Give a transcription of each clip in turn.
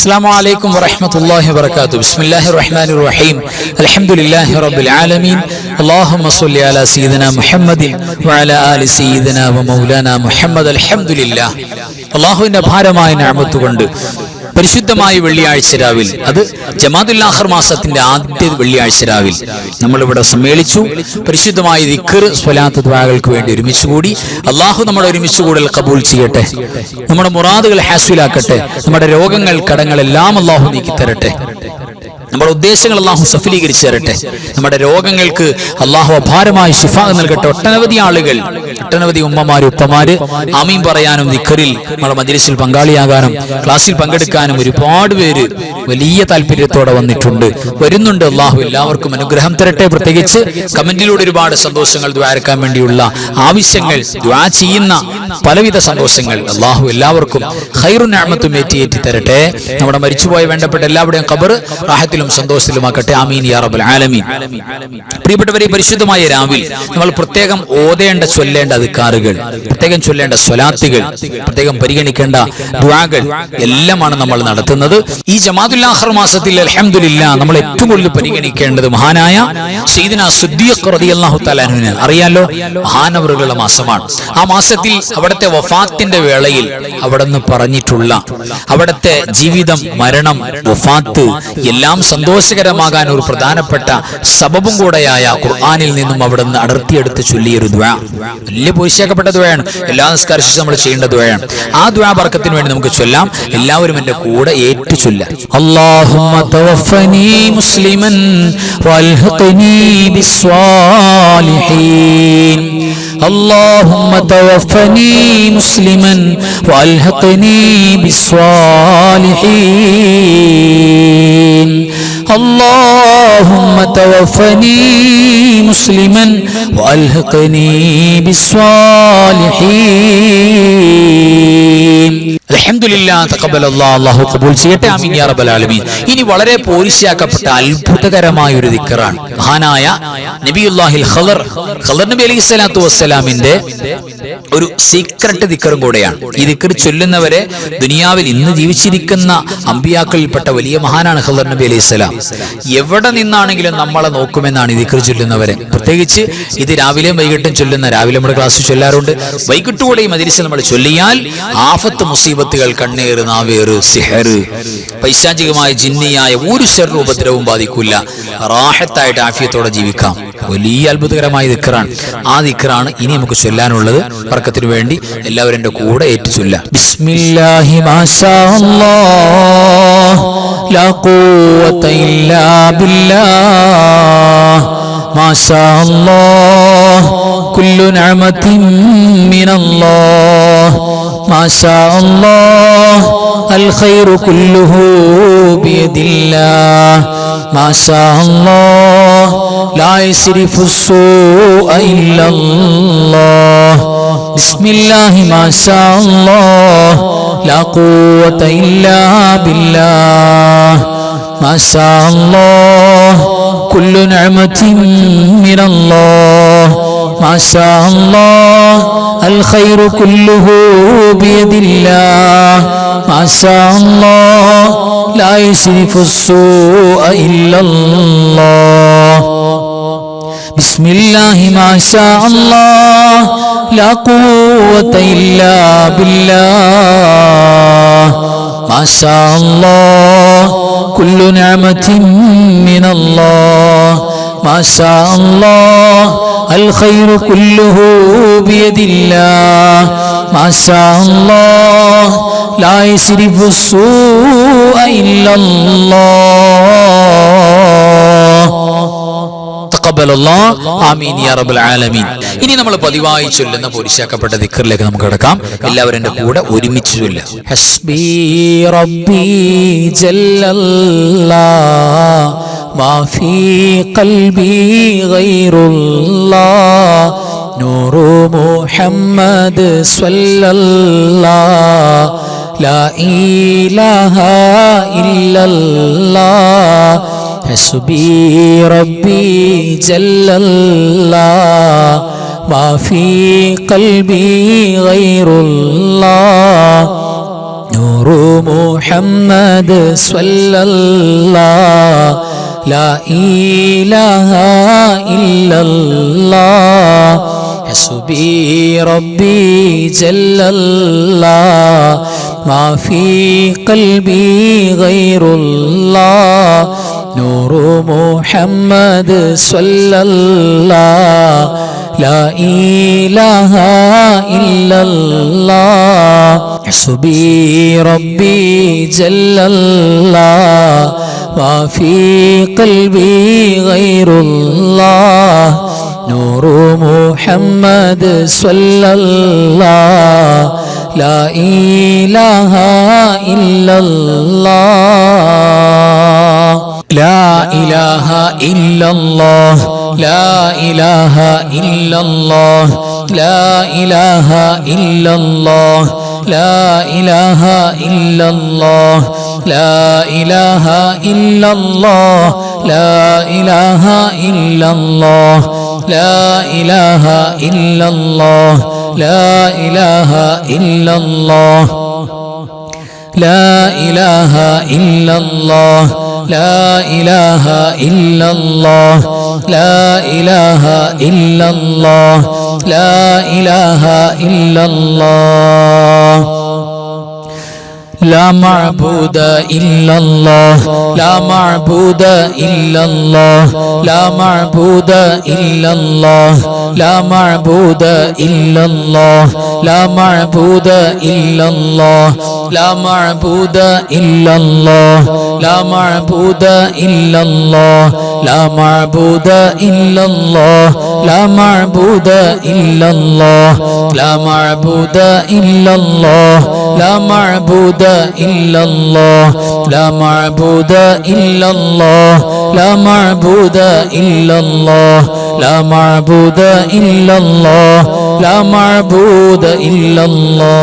السلام عليكم ورحمة الله وبركاته. بسم الله الرحمن الرحيم. الحمد لله رب العالمين. اللهم صل على سيدنا محمد وعلى آل سيدنا ومولانا محمد. الحمد لله. അള്ളാഹുവിന്റെ അപാരമായ നിഅമത്ത് കൊണ്ട് പരിശുദ്ധമായ വെള്ളിയാഴ്ച രാവിൽ, അത് ജമാഅത്തുൽ ആഖിർ മാസത്തിന്റെ ആദ്യ വെള്ളിയാഴ്ച രാവിൽ നമ്മളിവിടെ സമ്മേളിച്ചു. പരിശുദ്ധമായ ദിക്ർ, സ്വലാത്ത്, ദുആകൾക്ക് വേണ്ടി ഒരുമിച്ച് കൂടി. അള്ളാഹു നമ്മുടെ ഒരുമിച്ച് കൂടൽ കബൂൽ ചെയ്യട്ടെ. നമ്മുടെ മുറാദുകൾ ഹാസിലാക്കട്ടെ. നമ്മുടെ രോഗങ്ങൾ, കടങ്ങളെല്ലാം അള്ളാഹു നീക്കി തരട്ടെ. നമ്മുടെ ഉദ്ദേശങ്ങൾ അള്ളാഹു സഫലീകരിച്ചു തരട്ടെ. നമ്മുടെ രോഗങ്ങൾക്ക് അള്ളാഹു അപാരമായ ശിഫാ നൽകട്ടെ. ഒട്ടനവധി ആളുകൾ, ഒട്ടനവധി ഉമ്മമാര്, ഉപ്പമാര് ആമീൻ പറയാനും ദിക്റിൽ നമ്മുടെ മജ്‌ലിസിൽ പങ്കാളിയാകാനും ക്ലാസ്സിൽ പങ്കെടുക്കാനും ഒരുപാട് പേര് വലിയ താല്പര്യത്തോടെ വരുന്നുണ്ട്. അള്ളാഹു എല്ലാവർക്കും അനുഗ്രഹം തരട്ടെ. പ്രത്യേകിച്ച് കമന്റിലൂടെ ഒരുപാട് സന്തോഷങ്ങൾ, ദുആക്കാൻ വേണ്ടിയുള്ള ആവശ്യങ്ങൾ, ദുആ ചെയ്യുന്ന പലവിധ സന്തോഷങ്ങൾ അള്ളാഹു എല്ലാവർക്കും ഖൈറുൻ നിഅമത്തും ഏറ്റി തരട്ടെ. നമ്മുടെ മരിച്ചുപോയ വേണ്ടപ്പെട്ട എല്ലാവരുടെയും ഖബർ റാഹത്തിൽ സന്തോഷത്തിലുമാക്കട്ടെ. ആമീൻ യാ റബ്ബൽ ആലമീൻ. പ്രിയപ്പെട്ടവരെ, പരിശുദ്ധമായ രാവിൽ നമ്മൾ പ്രത്യേകം ഓതേണ്ട, ചൊല്ലേണ്ട അദ്കാറുകൾ, പ്രത്യേകം ചൊല്ലേണ്ട സ്വലാത്തുകൾ, പ്രത്യേകം പരിഗണിക്കേണ്ട ദുആകൾ എല്ലാമാണ് നമ്മൾ നടത്തുന്നത്. ഈ ജമാഅത്തുൽ ആഖിർ മാസത്തിൽ അൽഹംദുലില്ലാഹ് നമ്മൾ ഏറ്റവും കൂടുതൽ പരിഗണിക്കേണ്ടത് മഹാനായ സയ്യിദുനാ സിദ്ദീഖ് റളിയല്ലാഹു തആല അൻഹുവിനെ. അറിയാലോ, മഹാനവറുകളുടെ മാസമാണ്. ആ മാസത്തിൽ അവിടുത്തെ വഫാത്തിന്റെ വേളയിൽ അവിടുന്ന് പറഞ്ഞിട്ടുള്ള, അവിടുത്തെ ജീവിതം, മരണം, വഫാത്ത് എല്ലാം സന്തോഷകരമാകാൻ ഒരു പ്രധാനപ്പെട്ട സബബും കൂടെയായ ഖുർആനിൽ നിന്നും അവിടുന്ന് അടർത്തിയെടുത്ത് ചൊല്ലിയൊരു ദുആ, വലിയ പോഷിയാക്കപ്പെട്ട ദുആയാണ്. എല്ലാ നിസ്കാരശേഷം നമ്മൾ ചെയ്യേണ്ട ദുആയാണ്. ആ ദുആ ബർക്കത്തിന് വേണ്ടി നമുക്ക് ചൊല്ലാം. എല്ലാവരും എന്റെ കൂടെ ഏറ്റു ചൊല്ലാം. അല്ലാഹുമ്മ തവഫനി മുസ്ലിമൻ വൽഹിഖ്നി ബിസ്സാലിഹീൻ. اللهم توفني مسلما والحقني بالصالحين. اللهم توفني مسلما والحقني بالصالحين. അൽഹംദുലില്ലാഹ് തഖബ്ബലല്ലാഹ്. അല്ലാഹു ഖബൂൽ ചെയ്യട്ടെ. ആമീൻ യാ റബ്ബൽ ആലമീൻ. ഇനി വളരെ പോരിശയാക്കപ്പെട്ട അത്ഭുതകരമായ ഒരു ദിക്റാണ്. മഹാനായ നബിയുല്ലാഹിൽ ഖദർ നബി അലൈഹി സ്വലാത്തു വസ്സലാമിന്റെ ഒരു സീക്രട്ട് ദിക്റും കൂടെയാണ്. ഈ ദിക്ർ ചൊല്ലുന്നവരെ ദുനിയാവിൽ ഇന്ന് ജീവിച്ചിരിക്കുന്ന അമ്പിയാക്കളിൽപ്പെട്ട വലിയ മഹാനാണ് ഖദർ നബി അലൈഹി സ്വലാം. എവിടെ നിന്നാണെങ്കിലും നമ്മളെ നോക്കുമെന്നാണ് ഈ ദിക്ർ ചൊല്ലുന്നവരെ. പ്രത്യേകിച്ച് ഇത് രാവിലെയും വൈകിട്ടും ചൊല്ലുന്ന, രാവിലെ നമ്മുടെ ക്ലാസ്സിൽ ചൊല്ലാറുണ്ട്, വൈകിട്ട് കൂടെ ഈ മജ്‌ലിസിൽ നമ്മൾ ചൊല്ലിയാൽ ആഫത്ത്, മുസീബത്തുകൾ, കണ്ണേറ്, നാവേറ്, സിഹർ, പൈശാചികമായ ജിന്നിയായ ഒരു ശർറും ഉപദ്രവവും ബാധിക്കില്ല. റാഹത്തായിട്ട് ആഫിയത്തോടെ ജീവിക്കാം. വലിയ അത്ഭുതകരമായ ദിക്റാണ്. ആ ദിക്റാണ് ഇനി നമുക്ക് ചൊല്ലാനുള്ളത്. ബർക്കത്തിനു വേണ്ടി എല്ലാവരും എന്റെ കൂടെ ഏറ്റു ചൊല്ലാം. ബിസ്മില്ലാഹി മാഷാ അല്ലാഹ് ലാ ഖുവത ഇല്ലാ ബില്ലാഹ് മാഷാ അല്ലാഹ് കുല്ലു നിഅമത്തിൻ മിനല്ലാഹ് മാഷാ അല്ലാഹ് അൽ ഖൈറു കുല്ലുഹു ബിയദില്ലാഹ് മാഷാ അല്ലാഹ് ലാ യസ്രിഫു സ്സൂഅ ഇല്ലല്ലാഹ് ബിസ്മില്ലാഹി മാഷാ അല്ലാഹ് ലാ ഖുവത ഇല്ലാ ബില്ലാഹ് മാഷാ അല്ലാഹ് കുല്ലു നിഅമത്തിൻ മിനല്ലാഹ് മാഷാ അല്ലാഹ് അൽ ഖൈറു കുല്ലുഹു ബിയദില്ലാഹ് മാഷാ അല്ലാഹ് ലാ യസ്രിഫു സ്സൂഅ ഇല്ലല്ലാഹ് ബിസ്മില്ലാഹി മാഷാ അല്ലാഹ് ലാ ഖുവത ഇല്ലാ ബില്ലാഹ് മാഷാ അല്ലാഹ് കുല്ലു നിഅമത്തിൻ മിനല്ലാഹ് മാഷാ അല്ലാഹ് അൽ ഖൈറു കുല്ലുഹു ബിയദില്ലാഹ് മാഷാ അല്ലാഹ് ലാ യസ്രിഫു സ്സൂഅ ഇല്ലല്ലാഹ്. തഖബ്ബലല്ലാഹ്. ആമീൻ യാ റബ്ബൽ ആലമീൻ. ഇനി നമ്മൾ പതിവായി ചൊല്ലുന്ന പോരിശാക്കപ്പെട്ട ദിക്റിലേക്ക് നമുക്ക് കടക്കാം. എല്ലാവരും എന്റെ കൂടെ ഒരുമിച്ച് ചൊല്ലാം. ഹസ്ബി റബ്ബി ജല്ലല്ലാഹ് മാ ഫീ ഖൽബി ഗൈറുല്ലാഹ് നൂറു മുഹമ്മദ് സ്വല്ലല്ലാഹ് ലാ ഇലാഹ ഇല്ലല്ലാഹ് ഹസ്ബി റബ്ബി ജല്ലല്ലാഹ് മാ ഫീ ഖൽബി ഗൈറുല്ലാഹ് നൂറു മുഹമ്മദ് സ്വല്ലല്ലാഹ് ലാ ഇലാഹ ഇല്ലല്ലാഹ് ഹസ്ബി റബ്ബി ജല്ലല്ലാഹ് മാ ഫീ ഖൽബി ഗൈറുല്ലാഹ് നൂറു മുഹമ്മദ് സ്വല്ലല്ലാഹ് ലാ ഇലാഹ ഇല്ലല്ലാഹ് ഹസ്ബി റബ്ബി ജല്ലല്ലാഹ് മാ ഫീ ഖൽബി ഗൈറുല്ലാഹ് നൂറു മുഹമ്മദ് സ്വല്ലല്ലാഹ് ലാ ഇലാഹ ഇല്ലല്ലാഹ് ലാ ഇലാഹ ഇല്ലല്ലാഹ് ലാ ഇലാഹ ഇല്ലല്ലാഹ് ലാ ഇലാഹ ഇല്ലല്ലാഹ് ലാ ഇലാഹ ഇല്ലല്ലാഹ് ലാ ഇലാഹ ഇല്ലല്ലാഹ് ലാ ഇലാഹ ഇല്ലല്ലാഹ് ലാ ഇലാഹ ഇല്ലല്ലാഹ് ലാ ഇലാഹ ഇല്ലല്ലാഹ് ലാ ഇലാഹ ഇല്ലല്ലാഹ് ലാ ഇലാഹ ഇല്ലല്ലാഹ് ലാ ഇലാഹ ഇല്ലല്ലാഹ് ലാ ഇലാഹ ഇല്ലല്ലാഹ് لا معبود إلا الله لا معبود إلا الله لا معبود إلا الله لا معبود إلا الله لا معبود إلا الله لا معبود إلا الله لا معبود إلا الله لا معبود إلا الله لا معبود إلا الله لا معبود إلا الله لا معبود إلا الله لا معبود إلا الله لا معبود إلا الله لا معبود إلا الله لا معبود إلا الله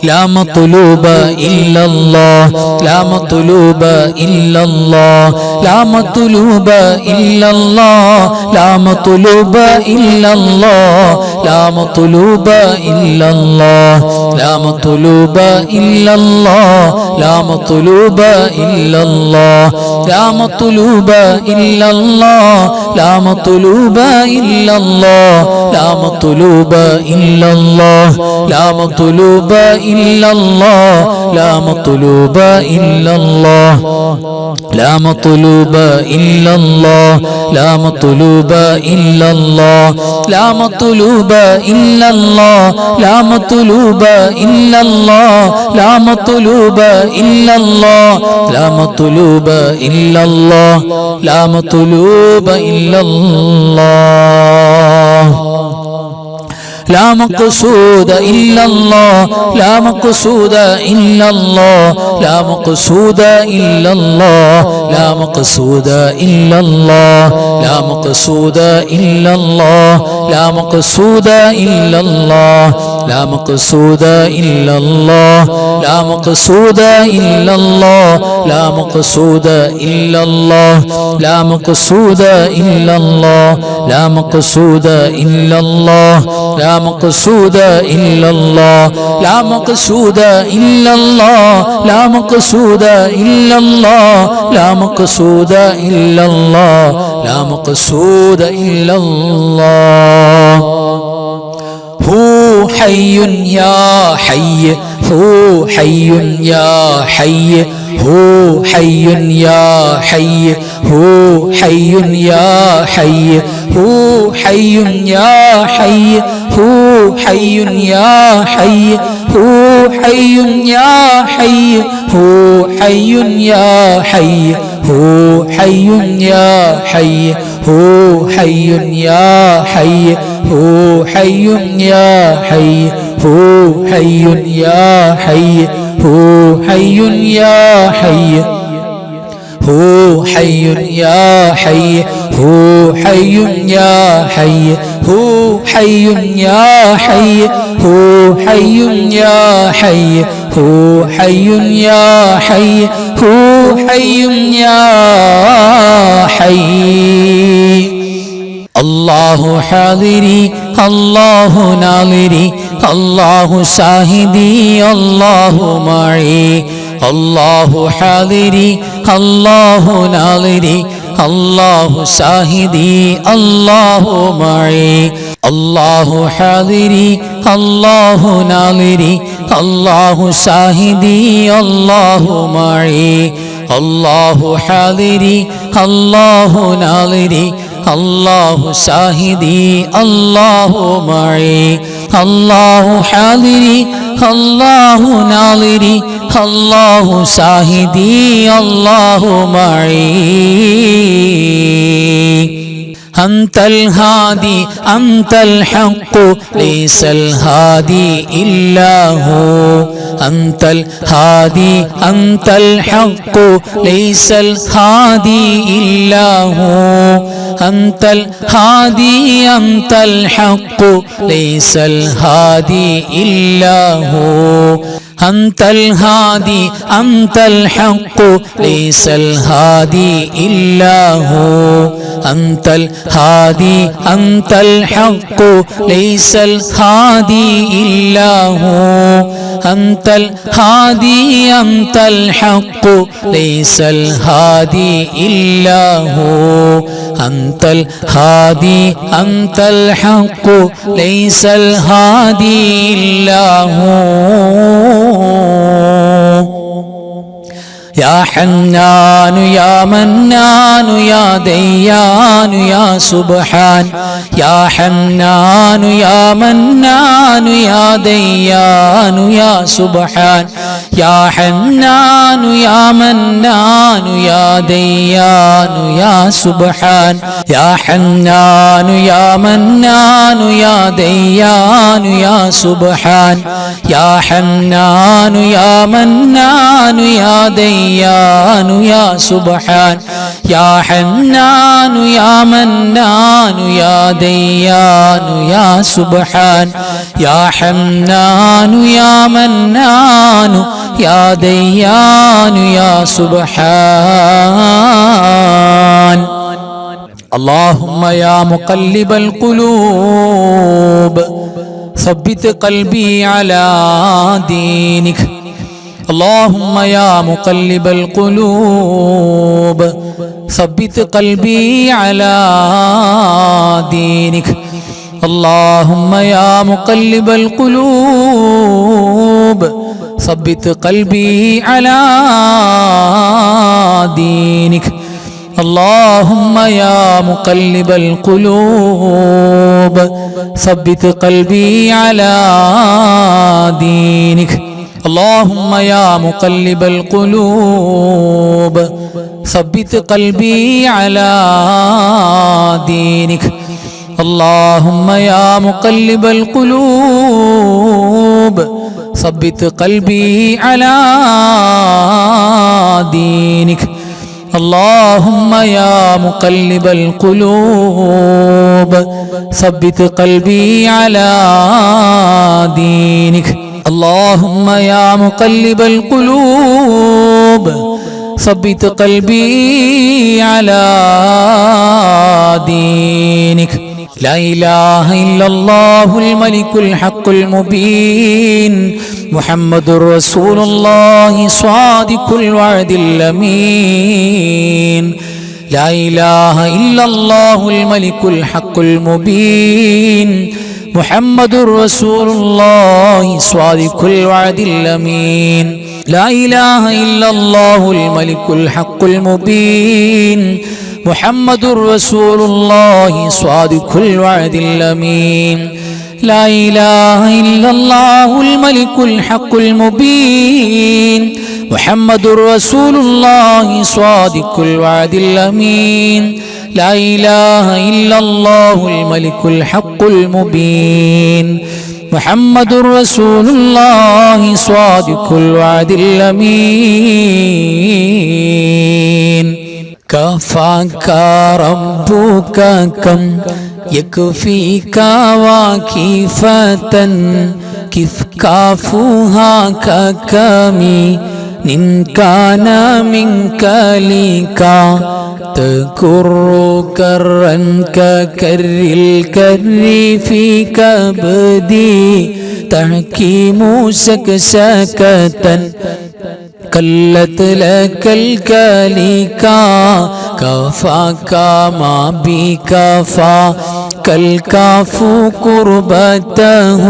لا مطلوب إلا الله لا مطلوب إلا الله لا مطلوب إلا الله لا مطلوب إلا الله لا مطلوب إلا الله لا مطلوب إلا الله لا مطلوب إلا الله لا مطلوب إلا الله لا مطلوب إلا الله لا مطلوب إلا الله لا مطلوب إلا الله لا مطلوب إلا الله لا مطلوب إلا الله لا مطلوب إلا الله لا مطلوب إلا الله لا مطلوب إلا الله لا مطلوب إلا الله لا مطلوب إلا الله لا مطلوب إلا الله لا مقصود إلا الله لا مقصود إلا الله لا مقصود إلا الله لا مقصود إلا الله لا مقصود إلا الله لا مقصود إلا الله لا مقصود إلا الله لا مقصود إلا الله لا مقصود إلا الله لا مقصود إلا الله لا مقصود إلا الله لا مقصود إلا الله لا مقصود إلا الله لا مقصود إلا الله لا مقصود إلا الله لا مقصود إلا الله هو حي يا حي هو حي يا حي هو حي يا حي هو حي يا حي هو حي يا حي هو حي يا حي هو حي يا حي هو حي يا حي هو حي يا حي هو حي يا حي هو حي يا حي هو حي يا حي هو حي يا حي هو حي يا حي هو حي يا حي هو حي يا حي هو حي يا حي هو حي يا حي هو حي يا حي അല്ലാഹു ഹാദിരി അല്ലാഹു നാദിരി അല്ലാഹു ഷാഹിദി അല്ലാഹു മഈ അല്ലാഹു ഹാദിരി അല്ലാഹു നാദിരി അല്ലാഹു ഷാഹിദി അല്ലാഹു മഈ അല്ലാഹു ഹാദിരി അല്ലാഹു നാദിരി അല്ലാഹു ഷാഹിദി അല്ലാഹു മഈ അല്ലാഹു ഹാദിരി അല്ലാഹു നാദിരി അല്ലാഹു ഷാഹിദി അല്ലാഹു മഈ അല്ലാഹു ഹാദിരി അല്ലാഹു നാദിരി അല്ലാഹു ഷാഹിദി അല്ലാഹു മഈ أنت الهادي أنت الحق ليس الهادي إلا هو أنت الهادي أنت الحق ليس الهادي إلا هو أنت الهادي أنت الحق ليس الهادي إلا هو أنت الهادي أنت الحق ليس الهادي إلا هو أنت الهادي أنت الحق ليس الهادي إلا هو أنت الهادي أنت الحق ليس الهادي إلا هو أنت الهادي أنت الحق ليس الهادي إلا هو يا حنان يا منان يا ديان يا سبحان يا حنان يا منان يا ديان يا سبحان يا حنان يا منان يا ديان يا سبحان يا حنان يا منان يا ديان يا سبحان يا حنان يا منان يا ديان يا سبحان يا حنان يا منان يا ديان يا سبحان يا حنان يا منان يا ديان يا سبحان اللهم يا مقلب القلوب ثبت قلبي على دينك اللهم يا مقلب القلوب ثبت قلبي على دينك اللهم يا مقلب القلوب ثبت قلبي على دينك اللهم يا مقلب القلوب ثبت قلبي على دينك اللهم يا مقلب القلوب ثبت قلبي على دينك اللهم يا مقلب القلوب ثبت قلبي على دينك اللهم يا مقلب القلوب ثبت قلبي على دينك اللهم يا مقلب القلوب ثبت قلبي على دينك لا إله إلا الله الملك الحق المبين محمد رسول الله صادق الوعد الأمين لا إله إلا الله الملك الحق المبين محمد رسول الله صادق الوعد الأمين لا إله إلا الله الملك الحق المبين محمد رسول الله صادق الوعد الأمين لا إله إلا الله الملك الحق المبين محمد رسول الله صادق الوعد الأمين لا إله إلا الله الملك الحق المبين محمد رسول الله صادق الوعد الأمين كفاك ربك كم يكفيك واكفة كف كافها ككمي إن كان منك لك تكر كرا ككر الكر في كبدي تحكيم سكسكة كلت لك الكليكا كفاك ما بكفا كالكاف قربته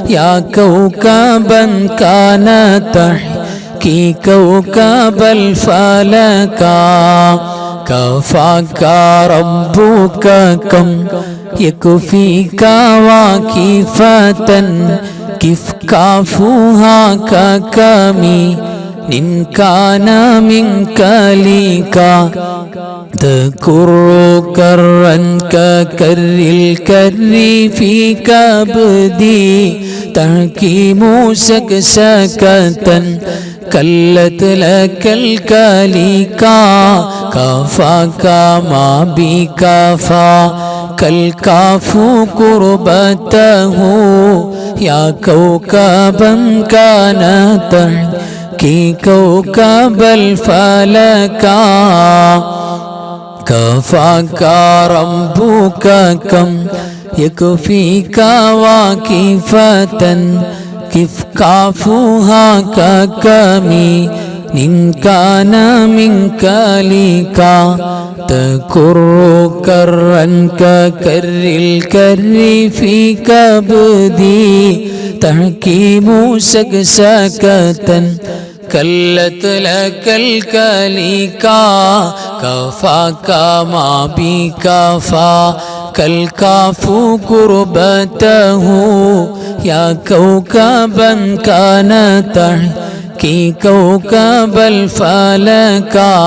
يا كوكبا كان تحكي كوكب الفلكا كفاك ربك كم يكفيك واكفة كف كافها ككمي إن كان منك لك تكر كرا ككر الكر في كبدي تحكيم سكسكة كلت لك الكليكا كفاك ما بكفا كالكاف قربته يا كوكبا كان تحكي كوكب الفلكا كفاك ربك كم يكفيك واكفة كف كافها ككمي إن كان منك لك تكر كرا ككر الكر في كبدي تحكيم سكسكة كلت لك الكليكا كفاك ما بكفا كالكاف قربته يا كوكبا كان تحكي كوكب الفلكا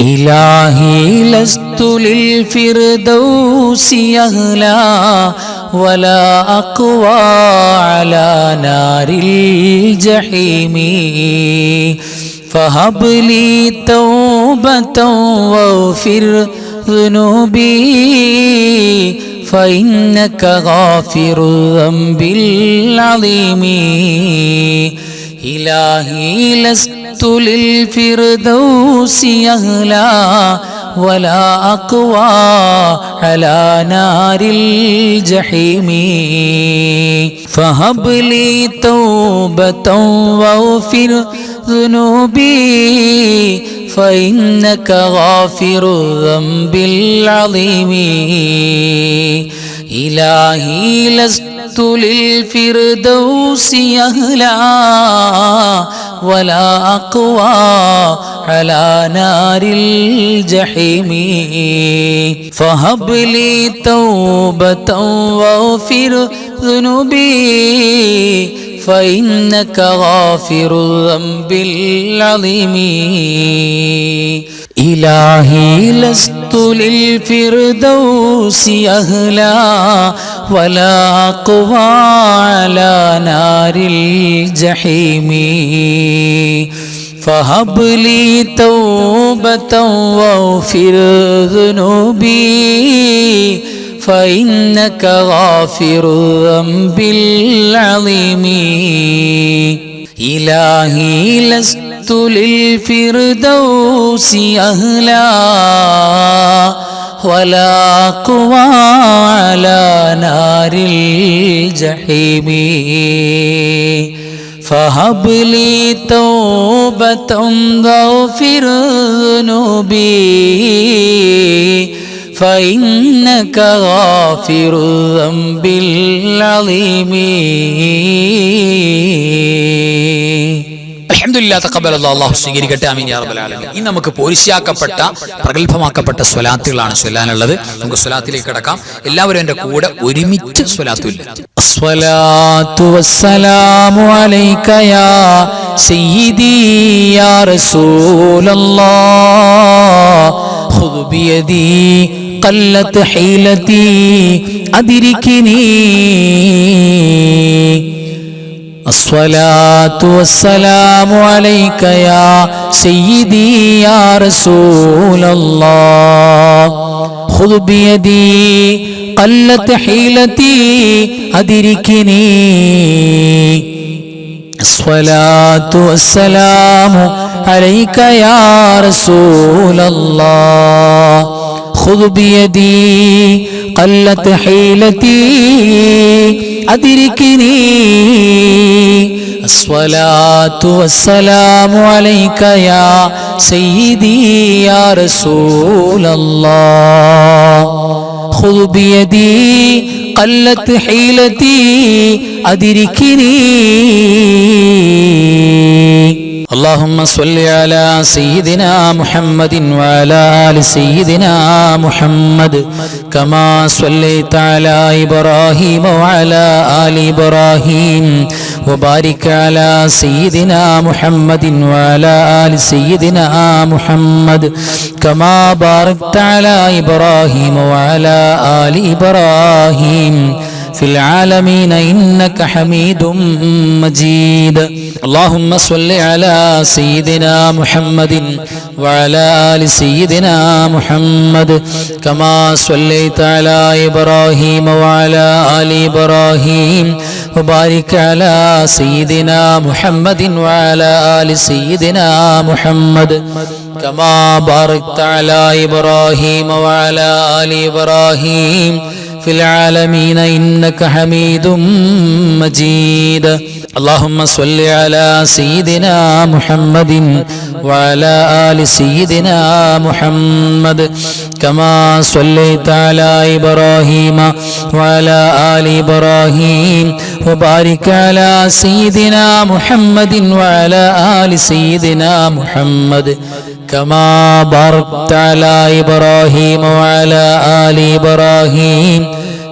إلهي لست للفردوس أهلا ولا أقوى على نار الجحيم فهب لي توبة واغفر ذنوبي فإنك غافر الذنب العظيم إلهي لست للفردوس أهلا ولا أقوى على نار الجحيم فهب لي توبة واغفر ذنوبي فإنك غافر الذنب العظيم إلهي لست للفردوس أهلا ولا أقوى على نار الجحيم فهب لي توبة واغفر ذنوبي فإنك غافر الذنب العظيم إلهي لست للفردوس أهلا ولا أقوى على نار الجحيم فهب لي توبة واغفر ذنوبي فإنك غافر الذنب العظيم إلهي لست للفردوس أهلا ولا أقوى على نار الجحيم فهب لي توبة واغفر ذنوبي فإنك غافر الذنب العظيم അൽഹംദുലില്ലാഹ് തഖബ്ബലല്ലാഹു അല്ലാഹു സ്വീകരിക്കട്ടെ ആമീൻ യാ റബ്ബൽ ആലമീൻ. ഇനി നമുക്ക് പോരിശാക്കപ്പെട്ട പ്രഗൽഭമാക്കപ്പെട്ട സ്വലാത്തുകളാണ് ചൊല്ലാനുള്ളത്. നമുക്ക് സ്വലാത്തിലേക്ക് കടക്കാം. എല്ലാവരും എൻ്റെ കൂടെ ഒരുമിച്ച് സ്വലാത്തുല്ല. അസ്സലാത്തു വസ്സലാമു അലൈക യാ സയ്യിദി യാ റസൂലല്ലാഹ് ഖുദ് ബിയദി ഖല്ലത് ഹീലതി അദ്രികിനി الصلاة والسلام عليك يا سيدي يا رسول الله خذ بيدي قلت حيلتي أدركني الصلاة والسلام عليك يا رسول الله خذ بيدي قلت حيلتي أدركني الصلاة والسلام عليك يا سيدي يا رسول الله خذ بيدي قلت حيلتي أدركني اللهم صل على سيدنا محمد وعلى آل سيدنا محمد كما صليت على إبراهيم وعلى آل إبراهيم وبارك على سيدنا محمد وعلى آل سيدنا محمد كما باركت على إبراهيم وعلى آل إبراهيم في العالمين إنك حميد مجيد اللهم صل على سيدنا محمد وعلى آل سيدنا محمد كما صليت على إبراهيم وعلى آل إبراهيم وبارك على سيدنا محمد وعلى آل سيدنا محمد كما باركت على إبراهيم وعلى آل إبراهيم في العالمين إنك حميد مجيد اللهم صل على سيدنا محمد وعلى آل سيدنا محمد كما صليت على إبراهيم وعلى آل إبراهيم وبارك على سيدنا محمد وعلى آل سيدنا محمد كما باركت على إبراهيم وعلى آل إبراهيم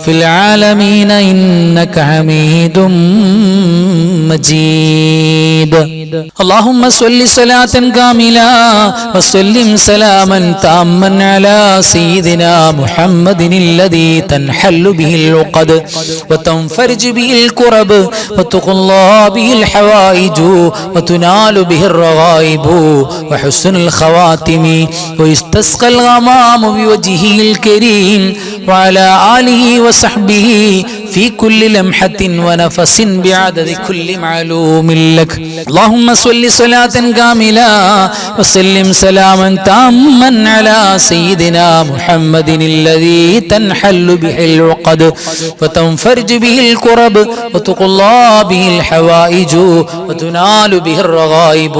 في العالمين إنك حميد مجيد اللهم صل صلاة كاملة وسلم سلاما تاما على سيدنا محمد الذي تنحل به العقد وتنفرج به الكرب وتقضى به الحوائج وتنال به الرغائب وحسن الخواتم ويستسقى الغمام بوجهه الكريم وعلى آله وصحبه في كل لمحة ونفس بعدد كل معلوم لك اللهم صل صلاة كاملة وسلم سلاما تاما على سيدنا محمد الذي تنحل به العقد وتنفرج به الكرب وتقضى به الحوائج وتنال به الرغائب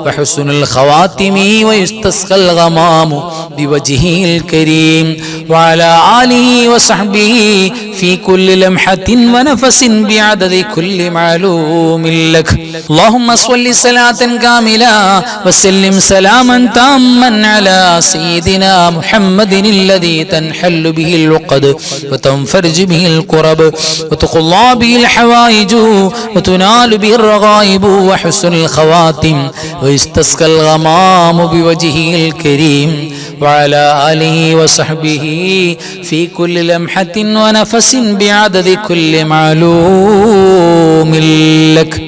وحسن الخواتم ويستسقى الغمام بوجهه الكريم وعلى آله وصحبه في كل لمحة ونفس بعدد كل معلوم لك اللهم صل صلاة كاملة وسلم سلاما تاما على سيدنا محمد الذي تنحل به العقد وتنفرج به الكرب وتقضى به الحوائج وتنال به الرغائب وحسن الخواتم ويستسقى الغمام بوجهه الكريم وعلى آله وصحبه في كل لمحة ونفس بعدد كل معلوم لك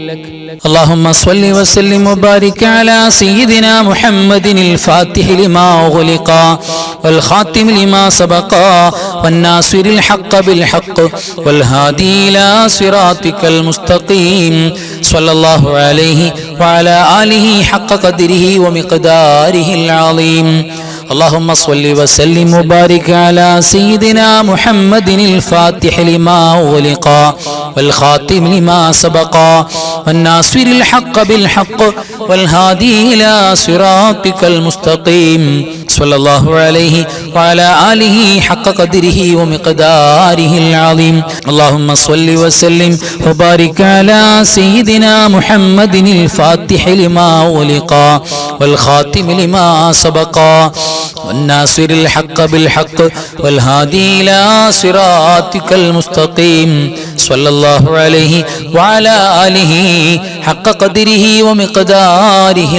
اللهم صل وسلم وبارك على سيدنا محمد الفاتح لما أغلق والخاتم لما سبق والناصر الحق بالحق والهادي إلى صراطك المستقيم صلى الله عليه وعلى آله حق قدره ومقداره العظيم اللهم صل وسلم وبارك على سيدنا محمد الفاتح لما أغلق والخاتم لما سبق والناصر الحق بالحق والهادي إلى صراطك المستقيم صلى الله عليه وعلى آله حق قدره ومقداره العظيم اللهم صل وسلم وبارك على سيدنا محمد الفاتح لما أغلق والخاتم لما سبق والناصر الحق بالحق والهادي إلى صراطك المستقيم صلى الله عليه وعلى آله حق قدره ومقداره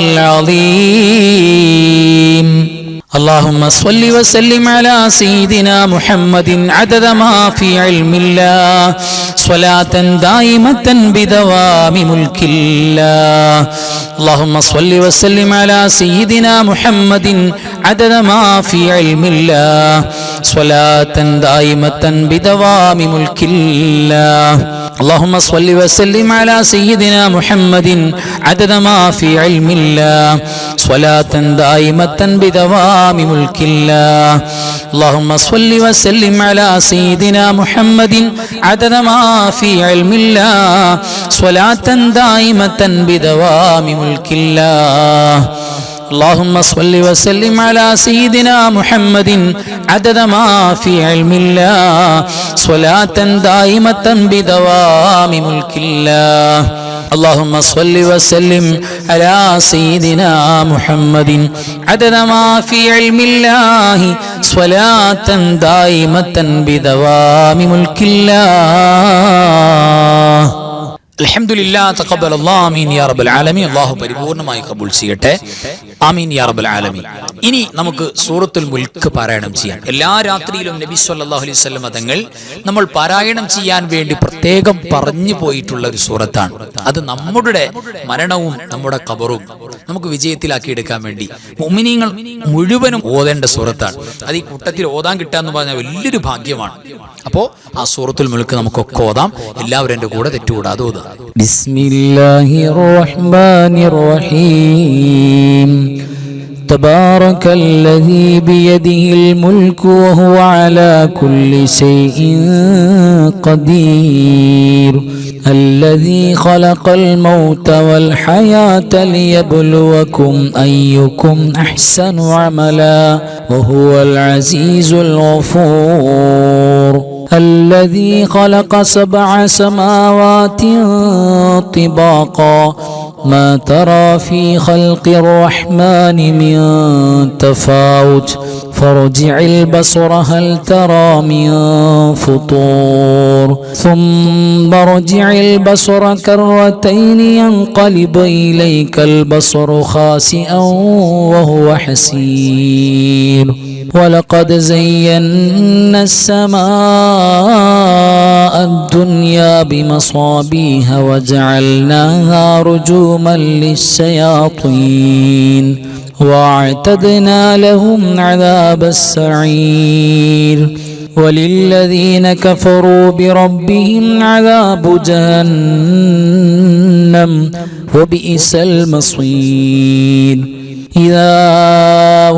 العظيم اللهم صل وسلم على سيدنا محمد عدد ما في علم الله صلاة دائمة بدوام ملك الله اللهم صل وسلم على سيدنا محمد عدد ما في علم الله صلاة دائمة بدوام ملك الله اللهم صل وسلم على سيدنا محمد عدد ما في علم الله صلاة دائمة بدوام ملك الله. اللهم صل وسلم على سيدنا محمد عدد ما في علم الله صلاة دائمة بدوام ملك الله. اللهم صل وسلم على سيدنا محمد عدد ما في علم الله صلاة دائمة بدوام ملك الله. اللهم صل وسلم على سيدنا محمد عدد ما في علم الله صلاة دائمة بدوام ملك الله. അൽഹംദുലില്ലാ തഖബ്ബലല്ലാഹു ആമീൻ യാ റബ്ബൽ ആലമീൻ. അല്ലാഹു പരിപൂർണമായി കബൂൽ ചെയ്യട്ടെ. ആമീൻ യാ റബ്ബൽ ആലമീൻ. ഇനി നമുക്ക് സൂറത്തുൽ മുൽക്ക് പാരായണം ചെയ്യാം. എല്ലാ രാത്രിയിലും നബി സല്ലല്ലാഹു അലൈഹി വസല്ലം തങ്ങൾ നമ്മൾ പാരായണം ചെയ്യാൻ വേണ്ടി പ്രത്യേകം പറഞ്ഞു പോയിട്ടുള്ള ഒരു സൂറത്താണ്. അത് നമ്മുടെ മരണവും നമ്മുടെ ഖബറും നമുക്ക് വിജയത്തിലാക്കി എടുക്കാൻ വേണ്ടി മുഅ്മിനീങ്ങൾ മുഴുവനും ഓതേണ്ട സൂറത്താണ്. അത് ഈ കൂട്ടത്തിൽ ഓതാൻ കിട്ടാന്ന് പറഞ്ഞാൽ വലിയൊരു ഭാഗ്യമാണ്. അപ്പോൾ ആ സൂറത്തുൽ മുൽക്ക് നമുക്കൊക്കെ ഓതാം. എല്ലാവരും എൻ്റെ കൂടെ തെറ്റുകൂടാതെ ഓതാം. ബിസ്മില്ലാഹിർ റഹ്മാനിർ റഹീം. تبارك الذي بيده الملك وهو على كل شيء قدير الذي خلق الموت والحياة ليبلوكم أيكم أحسن عملا وهو العزيز الغفور الذي خلق 7 سماوات طباقا ما ترى في خلق الرحمن من تفاوت فارجع البصر هل ترى من فطور ثم ارجع البصر كرتين ينقلب إليك البصر خاسئا وهو حسير ولقد زينا السماء الدنيا بمصابيح وجعلناها رجوما للشياطين واعتدنا لهم عذاب السعير وللذين كفروا بربهم عذاب جهنم وبئس المصير إذا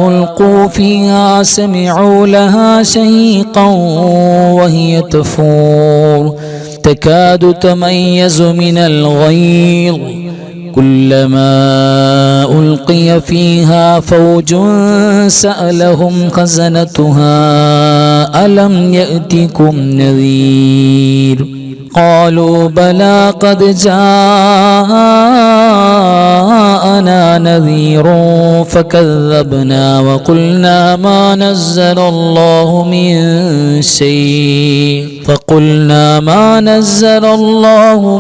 ألقوا فيها سمعوا لها شهيقا وهي تفور تكاد تميز من الغيظ كلما ألقي فيها فوج سألهم خزنتها ألم يأتكم نذير قالوا بلى قد جاءنا نذير فكذبنا وقلنا ما نزل الله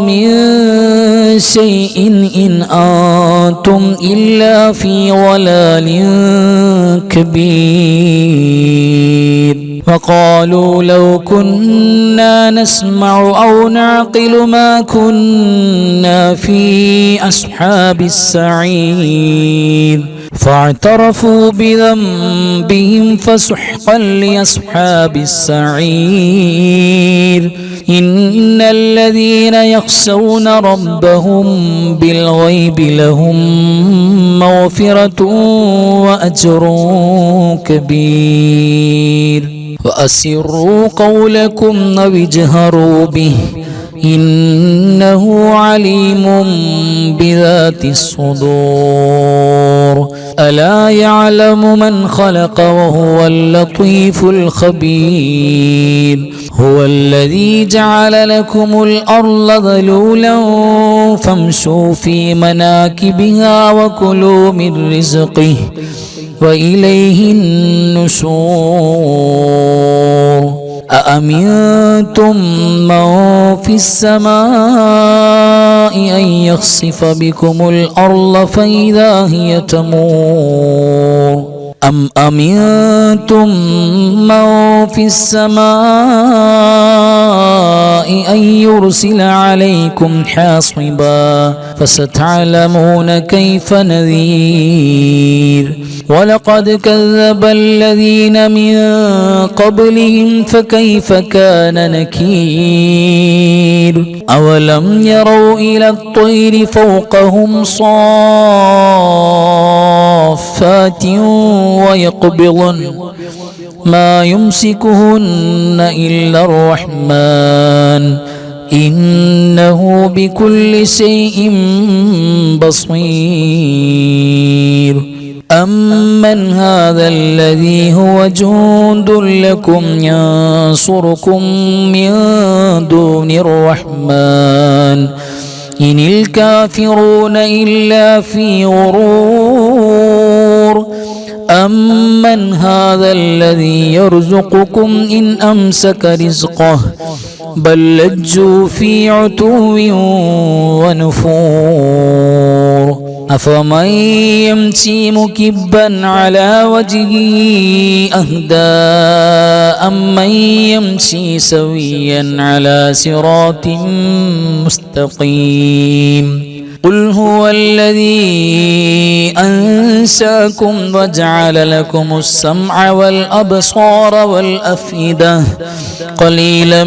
من شيء إن أنتم إلا في ضلال كبير وقالوا لو كنا نسمع أو نعقل ما كنا في أصحاب السعير فاعترفوا بذنبهم فسحقا لأصحاب السعير إن الذين يخشون ربهم بالغيب لهم مغفرة وأجر كبير وأسروا قولكم أو اجهروا به إنه عليم بذات الصدور ألا يعلم من خلق وهو اللطيف الخبير هو الذي جعل لكم الأرض ذلولا فامشوا في مناكبها وكلوا من رزقه وإليه النشور أأمنتم من في السماء أن يخسف بكم الأرض فإذا هي تمور أم أمنتم من في السماء أن يرسل عليكم حاصبا فستعلمون كيف نذير ولقد كذب الذين من قبلهم فكيف كان نكير أولم يروا إلى الطير فوقهم صافات ويقبضن ما يمسكهن إلا الرحمن إنه بكل شيء بصير أمن هذا الذي هو جند لكم ينصركم من دون الرحمن إن الكافرون إلا في غرور أمن هذا الذي يرزقكم إن أمسك رزقه بل لجوا في عتو ونفور أفمن يمشي مكبا على وجهه أهدى أمن يمشي سويا على صراط مستقيم قل هو الذي أنشأكم وجعل لكم السمع والأبصار والأفئدة قليلا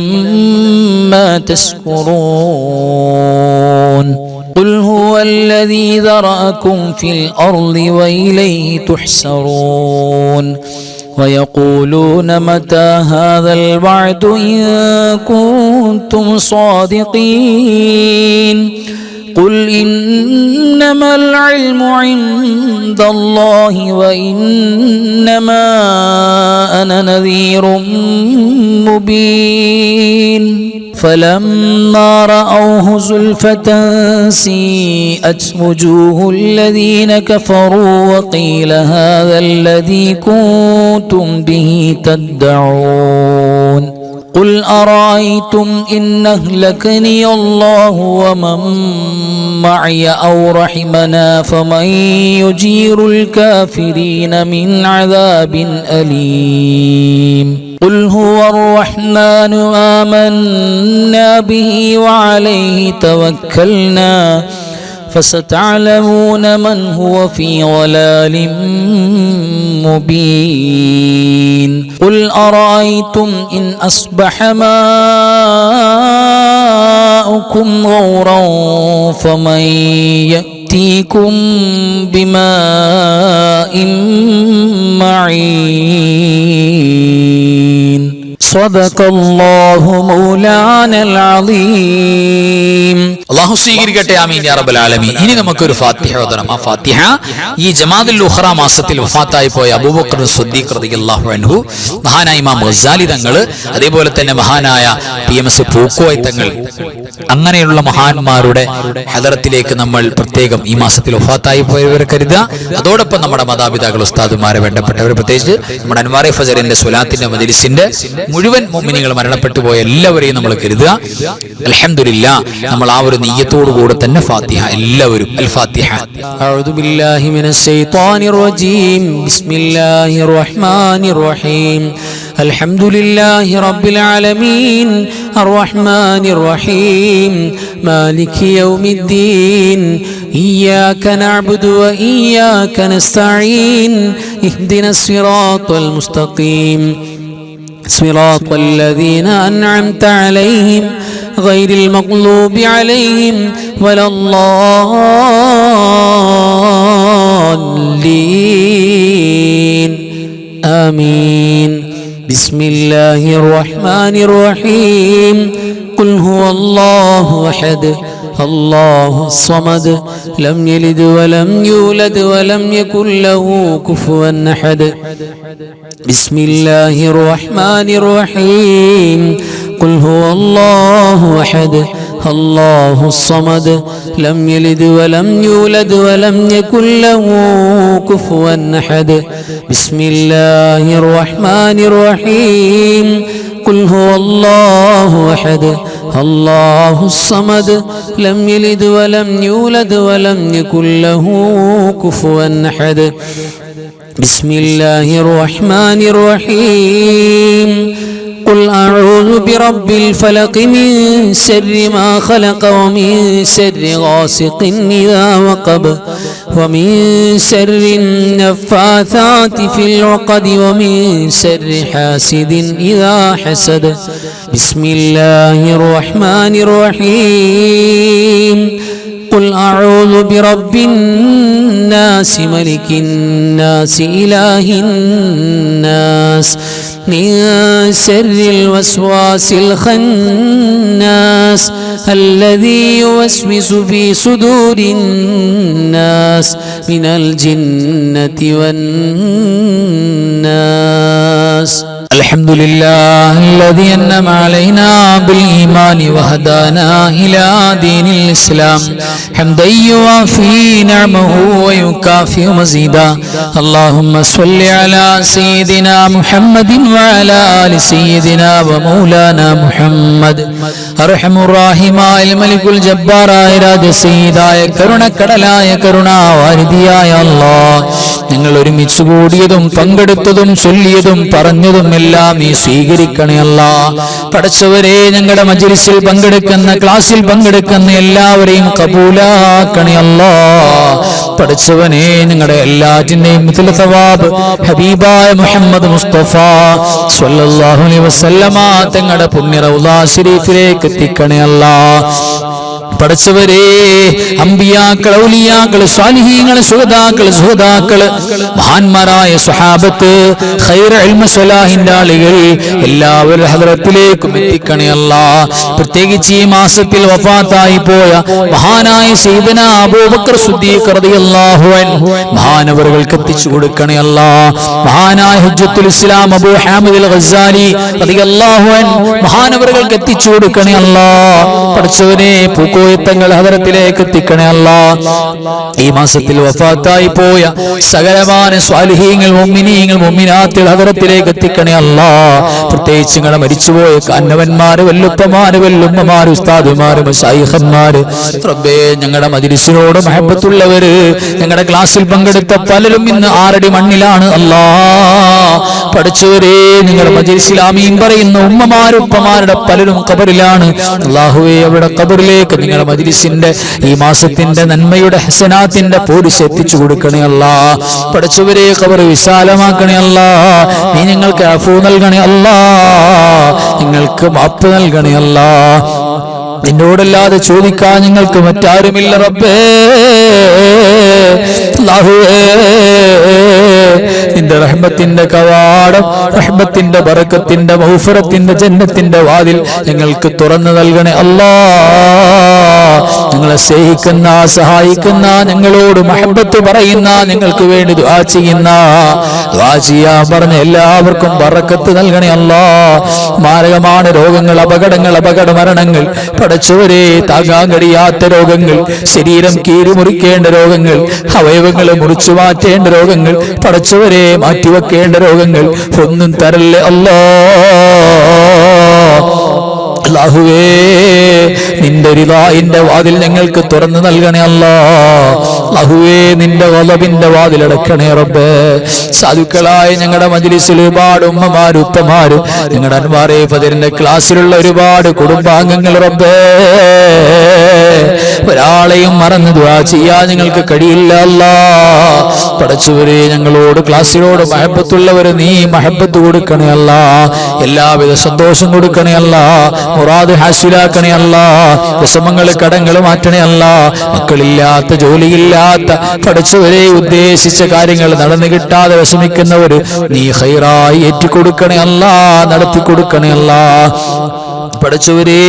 ما تشكرون قل هو الذي ذرأكم في الأرض وإليه تحشرون ويقولون متى هذا الوعد إن كنتم صادقين قل إنما العلم عند الله وإنما أنا نذير مبين فلما رأوه زلفة سيئت وجوه الذين كفروا وقيل هذا الذي كنتم به تدعون قل أرأيتم إن أهلكني الله ومن معي أو رحمنا فمن يجير الكافرين من عذاب أليم قل هو الرحمن آمنا به وعليه توكلنا فستعلمون من هو في ضلال مبين قل أرأيتم إن أصبح ماؤكم غورا فمن يأتيكم بماء معين صدق الله مولانا العظيم അല്ലാഹു സ്വീകരിക്കട്ടെ ആമീൻ യാ റബ്ബൽ ആലമീൻ. ഇനി നമുക്കൊരു ഫാത്തിഹ ഓതണം. ആ ഫാത്തിഹ ഈ ജമാദുൽ ഉഖ്റ മാസത്തിൽ വഫാത്തായി പോയ അബൂബക്കർ സിദ്ദീഖ് റളിയല്ലാഹു അൻഹു, മഹാനായ ഇമാം ഗസാലി തങ്ങൾ, അതേപോലെ തന്നെ മഹാനായ PMS പൂക്കോയ് തങ്ങൾ, അങ്ങനെയുള്ള മഹാന്മാരുടെ ഹദറത്തിലേക്ക് നമ്മൾ പ്രത്യേകം ഈ മാസത്തിൽ വഫാത്തായി പോയവരെ കരുതുക. അതോടൊപ്പം നമ്മുടെ മാതാപിതാക്കൾ, ഉസ്താദുമാരെ, വേണ്ടപ്പെട്ടവർ, പ്രത്യേകിച്ച് നമ്മുടെ അൻവാറെ ഫജറിന്റെ സ്വലാത്തിന്റെ മജ്ലിസിന്റെ മുഴുവൻ മുഅ്മിനീങ്ങൾ മരണപ്പെട്ടു പോയ എല്ലാവരെയും നമ്മൾ കരുതുക. അൽഹംദുലില്ലാഹ്, നമ്മൾ ആ ഒരു നിയ്യത്തോടു കൂടെ തന്നെ ഫാത്തിഹ എല്ലാവരും. അൽ ഫാത്തിഹ. അഊദു ബില്ലാഹി മിനശ് ശൈത്വാനിർ റജീം. ബിസ്മില്ലാഹിർ റഹ്മാനിർ റഹീം. അൽഹംദുലില്ലാഹി റബ്ബിൽ ആലമീൻ അർറഹ്മാനിർ റഹീം മാലികി യൗമിദ്ദീൻ ഇയ്യാക നഅ്ബുദു വ ഇയ്യാക നസ്തഈൻ ഇഹ്ദിനസ് സിറാത്തൽ മുസ്തഖീം صراط الذين أنعمت عليهم غير المغضوب عليهم ولا الضالين آمين بسم الله الرحمن الرحيم قل هو الله أحد الله الصمد لم يلد ولم يولد ولم يكن له كفوا أحد بسم الله الرحمن الرحيم قل هو الله أحد الله الصمد لم يلد ولم يولد ولم يكن له كفوا أحد بسم الله الرحمن الرحيم قل هو الله أحد الله الصمد لم يلد ولم يولد ولم يكن له كفوا أحد بسم الله الرحمن الرحيم قل أعوذ برب الفلق من شر ما خلق ومن شر غاسق إذا وقب ومن شر النفاثات في العقد ومن شر حاسد إذا حسد بسم الله الرحمن الرحيم قل أعوذ برب الناس ملك الناس إله الناس من شر الوسواس الخناس الذي يوسوس في صدور الناس من الجنة والناس الحمد لله الذي أنعم علينا بالإيمان وهدانا إلى دين الإسلام حمدا يوافي نعمه ويكافئ مزيدا اللهم صل على سيدنا محمد وعلى آل سيدنا ومولانا محمد أرحم الراحماയ മലികുൽ ജബ്ബാറായ രാജസയ്യിദായ കരുണക്കടലായ കരുണാവാരിധിയായ അല്ലാഹ് ഞങ്ങൾ ഒരുമിച്ച് കൂടിയതും പങ്കെടുത്തതും ചൊല്ലിയതും പറഞ്ഞതും എല്ലാം നീ സ്വീകരിക്കണേ അല്ലാഹ്. പടച്ചവരെ, ഞങ്ങളുടെ മജ്‌ലിസിൽ പങ്കെടുക്കുന്ന ക്ലാസ്സിൽ പങ്കെടുക്കുന്ന എല്ലാവരെയും കബൂലാക്കണേ അല്ലാഹ്. പടച്ചവനെ, ഞങ്ങളുടെ എല്ലാറ്റിന്റെയും മിഥ്ല സവാബ് ഹബീബായ മുഹമ്മദ് മുസ്തഫ സ്വല്ലല്ലാഹു അലൈഹി വസല്ലമ തങ്ങളുടെ പുണ്യ റൗള ശരീഫിലേക്ക് എത്തിക്കണേ അല്ലാഹ്. പടച്ചവരെ, അമ്പിയാക്കൾ, ഔലിയാക്കൾ, സ്വാലിഹീങ്ങൾ, സുഹദാക്കൾ, മഹാന്മാരായ സ്വഹാബത്ത്, ഖൈർ ഇൽമ സ്വലാഹിന്റെ ആളുകൾ എല്ലാവരും ഹദ്റത്തിലേക്കും എത്തിക്കണേ അല്ലാഹ്. പ്രത്യേകിച്ച് ഈ മാസത്തിൽ വഫാത്തായി പോയ മഹാനായ സയ്യിദന അബൂബക്കർ സിദ്ദീഖ് റളിയല്ലാഹു അൻഹു മഹാനവറുകൾക്ക് എത്തിച്ചു കൊടുക്കണേ അല്ലാഹ്. മഹാനായ ഹുജ്ജത്തുൽ ഇസ്ലാം അബൂ ഹാമിദ് അൽ ഗസാലി റളിയല്ലാഹു അൻഹു മഹാനവറുകൾക്ക് എത്തിച്ചു കൊടുക്കണേ അല്ലാഹ്. പടച്ചവനെ, പൂക്കോയത്തങ്ങൾ ഹദറത്തിലേക്ക് എത്തിക്കണേ അല്ലാഹ്. ഈ മാസത്തിൽ വഫാത്തായി പോയ സകലമാന സ്വാലിഹീങ്ങൾ, മുഅ്മിനീങ്ങൾ, മുഅ്മിനാത്തുകൾ ഹദറത്തിലേക്ക് എത്തിക്കണേ അല്ലാഹ്. പ്രത്യേകിച്ച് ഞങ്ങളുടെ മരിച്ചുപോയ കാരണവന്മാര്, വല്ലുപ്പമാര്, വല്ലുമ്മമാര്, ഉസ്താദുമാര്, മശായിഖന്മാര്, റബ്ബേ, ഞങ്ങളുടെ മജ്‌ലിസിനോട് മഹബത്തുള്ളവര്, ഞങ്ങളുടെ ക്ലാസ്സിൽ പങ്കെടുത്ത പലരും ഇന്ന് ആറടി മണ്ണിലാണ് അല്ലാഹ്. പഠിച്ചവരെ, നിങ്ങളുടെ മജ്‌ലിസിൽ ആമീൻ പറയുന്ന ഉമ്മമാര്, ഉപ്പമാരുടെ പലരും ഖബറിലാണ് അല്ലാഹുവേ. അവിടെ ഖബറിലേക്ക് നിങ്ങളുടെ മജ്‌ലിസിന്റെ ഈ മാസത്തിന്റെ നന്മയുടെ ഹസനാത്തിന്റെ പോരിശ എത്തിച്ചു കൊടുക്കണേ അല്ലാഹ്. പഠിച്ചവരെ, ഖബർ വിശാലമാക്കണേ അല്ലാഹ്. നീ ഞങ്ങൾക്ക് അഫൂ നൽകണേ അല്ലാഹ്. നിങ്ങൾക്ക് മാപ്പ് നൽകണേ അല്ലാഹ്. നിന്നോടല്ലാതെ ചോദിക്കാൻ ഞങ്ങൾക്ക് മറ്റാരുമില്ല റബ്ബേ. അല്ലാഹുവേ, നിന്റെ റഹ്മത്തിന്റെ കവാടം, റഹ്മത്തിന്റെ ബറക്കത്തിന്റെ മഗ്ഫിറത്തിന്റെ ജന്നത്തിന്റെ വാതിൽ ഞങ്ങൾക്ക് തുറന്നു നൽകണേ അല്ലാഹ്. ഞങ്ങളെ സ്നേഹിക്കുന്ന, സഹായിക്കുന്ന, ഞങ്ങളോട് മഹബത്ത് പറയുന്ന, ഞങ്ങൾക്ക് വേണ്ടി ദുആ ചെയ്യുന്ന, ദുആ ചെയ്യാൻ പറഞ്ഞ എല്ലാവർക്കും ബറക്കത്ത് നൽകണേ അല്ലാഹ്. മാരകமான രോഗങ്ങൾ, അപകടങ്ങൾ, അപകട മരണങ്ങൾ, പടച്ചവരെ, താങ്ങാൻ കഴിയാത്ത രോഗങ്ങൾ, ശരീരം കീറിമുറിക്കേണ്ട രോഗങ്ങൾ, അവയവങ്ങൾ മുറിച്ചു മാറ്റേണ്ട രോഗങ്ങൾ, പടച്ചവരെ, മാറ്റിവെക്കേണ്ട രോഗങ്ങൾ ഒന്നും തരല്ലേ അല്ലാഹുവേ. നിന്റെ റിളായിന്റെ വാതിൽ ഞങ്ങൾക്ക് തുറന്നു നൽകണേ അല്ലാഹുവേ. നിന്റെ ഗളബിന്റെ വാതിൽ അടക്കണേ റബ്ബേ. സാധുക്കളായ ഞങ്ങളുടെ മജ്‌ലിസിൽ ഒരുപാട് ഉമ്മമാര്, ഉപ്പമാര്, ഞങ്ങളുടെ അൻവാറെ ഫദറിന്റെ ക്ലാസ്സിലുള്ള ഒരുപാട് കുടുംബാംഗങ്ങൾ റബ്ബേ, ഒരാളെയും മറന്ന് ദുആ ചെയ്യാൻ ഞങ്ങൾക്ക് കഴിയില്ല അല്ലാഹ്. പടച്ചവരെ, ഞങ്ങളോട് ക്ലാസ്സിനോട് മഹബത്തുള്ളവര് നീ മഹബത്ത് കൊടുക്കണേ അല്ലാഹ്. എല്ലാവിധ സന്തോഷം കൊടുക്കണേ അല്ലാഹ്. മുറാദ് ഹാസിലാക്കണേ അല്ലാഹ്. വിഷമങ്ങൾ, കടങ്ങൾ മാറ്റണേ അല്ലാഹ്. മക്കളില്ലാത്ത, ജോലിയില്ലാത്ത, പടച്ചവരെ, ഉദ്ദേശിച്ച കാര്യങ്ങൾ നടന്നു കിട്ടാതെ വിഷമിക്കുന്നവര് നീ ഖൈറായി ഏറ്റിക്കൊടുക്കണേ അല്ലാഹ്, നടത്തി കൊടുക്കണേ അല്ലാഹ്. പടച്ചവരെ,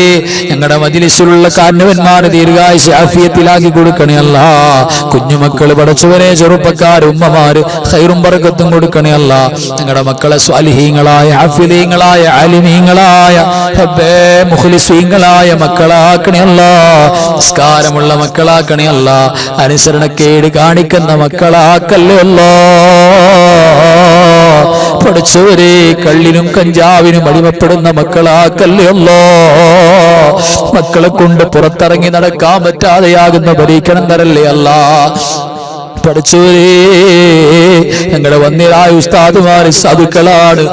ഞങ്ങളുടെ മജ്‌ലിസിലുള്ള കാരണവന്മാരെ ദീർഘായുസ്സ് ആഫിയത്തിലാക്കി കൊടുക്കണേ അല്ലാഹ്. കുഞ്ഞുമക്കള്, പടച്ചവരെ, ചെറുപ്പക്കാർ, ഉമ്മമാര് ഖൈറും ബറക്കത്തും കൊടുക്കണേ അല്ലാഹ്. ഞങ്ങളുടെ മക്കളെ സ്വാലിഹീങ്ങളായ, ഹാഫിളീങ്ങളായ, ആലിമീങ്ങളായ, റബ്ബേ, മുഖ്ലിസീങ്ങളായ മക്കളാക്കണേ അല്ലാഹ്. സംസ്കാരമുള്ള മക്കളാക്കണേ അല്ലാഹ്. അനുസരണക്കേട് കാണിക്കുന്ന മക്കളാക്കല്ലേ അല്ലാഹ്. പഠിച്ചവരെ, കള്ളിനും കഞ്ചാവിനും അടിമപ്പെടുന്ന മക്കളാക്കല്ലേ അല്ലാഹ്. മക്കളെ കൊണ്ട് പുറത്തിറങ്ങി നടക്കാൻ പറ്റാതെയാകുന്ന പരീക്ഷണം തരല്ലേ അല്ലാഹ്. പഠിച്ചവരേ, ഞങ്ങളുടെ വന്യരായ ഉസ്താദുമാര് സാധുക്കളാണ്.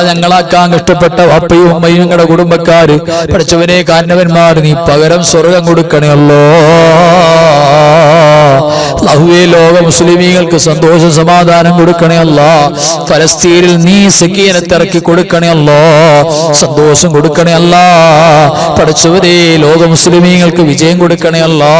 ഞങ്ങളാക്കാൻ കഷ്ടപ്പെട്ട വാപ്പയും ഉമ്മയും ഞങ്ങളുടെ കുടുംബക്കാര് പഠിച്ചവരെ കാരണവന്മാർ, നീ പകരം സ്വർഗം കൊടുക്കണേ അല്ലോ. അല്ലാഹുവേ, ലോക മുസ്ലിമീങ്ങൾക്ക് സന്തോഷം സമാധാനം കൊടുക്കണേ അല്ലാ. ഫലസ്തീനിൽ നീ സക്കീനത്ത് ഇറക്കി കൊടുക്കണേ അല്ലാ, സന്തോഷം കൊടുക്കണേ അല്ലാ. പഠിച്ചവരെ, ലോക മുസ്ലിമീങ്ങൾക്ക് വിജയം കൊടുക്കണേ അല്ലാ.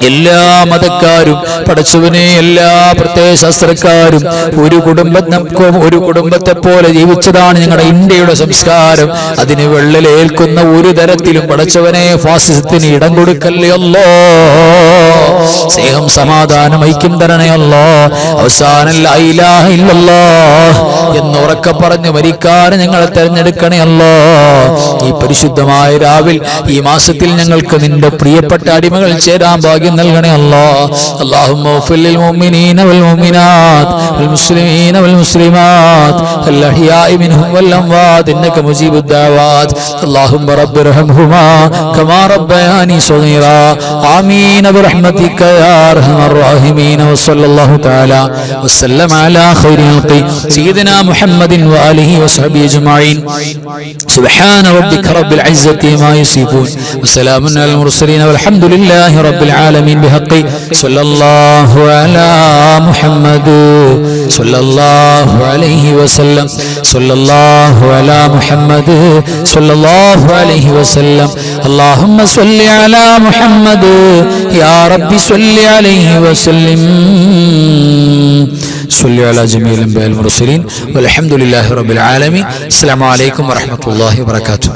എല്ലാ മതക്കാരും പഠിച്ചവനെ, എല്ലാ പ്രത്യയശാസ്ത്രക്കാരും ഒരു കുടുംബത്തെ പോലെ ജീവിച്ചതാണ് ഞങ്ങളുടെ ഇന്ത്യയുടെ സംസ്കാരം. അതിന് വെള്ളലേൽക്കുന്ന ഒരു തരത്തിലും പഠിച്ചവനെ ഫാസിസത്തിന് ഇടം കൊടുക്കല്ലേ അല്ലോ. സ്നേഹം, സമാധാനം, ഐക്യം തരണേ അല്ലോ. അവസാനം ലാ ഇലാഹ ഇല്ലല്ലാഹ് എന്നുറക്കെ പറഞ്ഞ് മരിക്കാൻ ഞങ്ങളെ തെരഞ്ഞെടുക്കണേ അല്ലോ. ഈ പരിശുദ്ധമായ രാവിൽ, ഈ മാസത്തിൽ ഞങ്ങൾക്ക് നിന്റെ പ്രിയപ്പെട്ട അടിമകൾ ചേരാൻ ഭാഗ്യം നൽകണേ അല്ലാ. اللهم اغفر للمؤمنين والمؤمنات والمسلمين والمسلمات الأحياء منهم والأموات إنك مجيب الدعوات. اللهم رب ارحمهما كما ربياني صغيرا. آمين برحمتك يا أرحم الراحمين. وصلى الله تعالى وسلم على خير خلقه سيدنا محمد وآله وصحبه أجمعين. سبحان ربك رب العزة ما يصفون وسلام على المرسلين والحمد لله رب العالمين بحق صلى الله على محمد صلى الله عليه وسلم صلى الله على محمد صلى الله عليه وسلم. اللهم صل على محمد يا رب صل عليه وسلم. صل على جميع الأنبياء المرسلين والحمد لله رب العالمين. السلام عليكم ورحمة الله وبركاته.